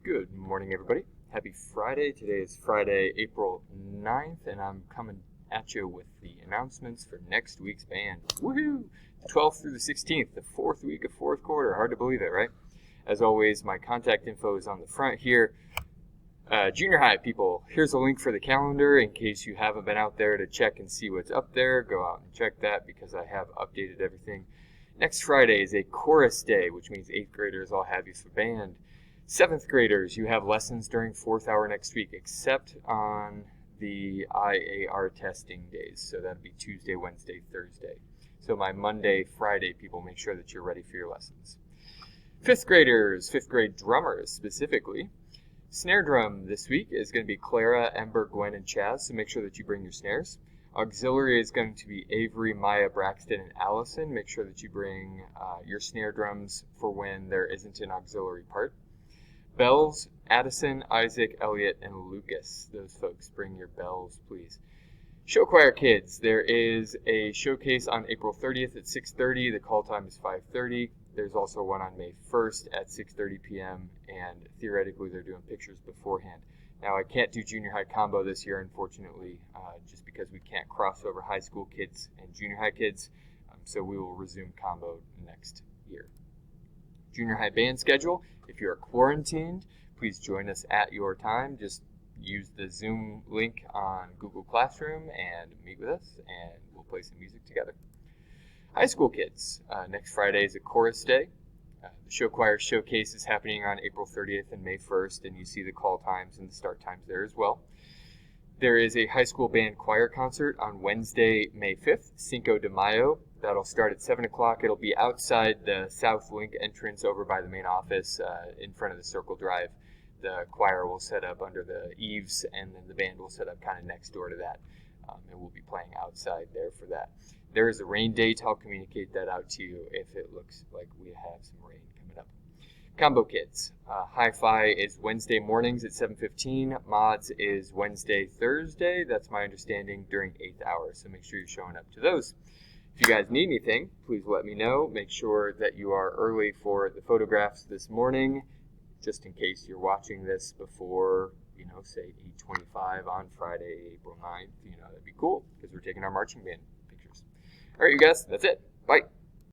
Good morning, everybody. Happy Friday. Today is Friday, April 9th, and I'm coming at you with the announcements for next week's band. Woohoo! The 12th through the 16th, the fourth week of fourth quarter. Hard to believe it, right? As always, my contact info is on the front here. Junior high people, here's a link for the calendar in case you haven't been out there to check and see what's up there. Go out and check that because I have updated everything. Next Friday is a chorus day, which means 8th graders all have you for band. 7th graders, you have lessons during 4th hour next week, except on the IAR testing days. So that'll be Tuesday, Wednesday, Thursday. So my Monday, Friday people, make sure that you're ready for your lessons. 5th graders, 5th grade drummers specifically. Snare drum this week is going to be Clara, Ember, Gwen, and Chaz, so make sure that you bring your snares. Auxiliary is going to be Avery, Maya, Braxton, and Allison. Make sure that you bring your snare drums for when there isn't an auxiliary part. Bells, Addison, Isaac, Elliot, and Lucas. Those folks, bring your bells, please. Show choir kids, there is a showcase on April 30th at 6:30. The call time is 5:30. There's also one on May 1st at 6:30 p.m. and theoretically they're doing pictures beforehand. Now I can't do junior high combo this year, unfortunately, just because we can't cross over high school kids and junior high kids. So we will resume combo next year. Junior high band schedule. If you're quarantined, please join us at your time. Just use the Zoom link on Google Classroom and meet with us, and we'll play some music together. High school kids, next Friday is a chorus day. The show choir showcase is happening on April 30th and May 1st, and you see the call times and the start times there as well. There is a high school band choir concert on Wednesday, May 5th, Cinco de Mayo. That'll start at 7 o'clock. It'll be outside the South Link entrance over by the main office in front of the Circle Drive. The choir will set up under the eaves, and then the band will set up kind of next door to that. And we'll be playing outside there for that. There is a rain date. I'll communicate that out to you if it looks like we have some rain coming up. Combo kids. Hi-Fi is Wednesday mornings at 7:15. Mods is Wednesday, Thursday. That's my understanding during 8th hour. So make sure you're showing up to those. If you guys need anything, please let me know. Make sure that you are early for the photographs this morning, just in case you're watching this before, say 8:25 on Friday, April 9th. That'd be cool because we're taking our marching band pictures. All right, you guys, that's it. Bye.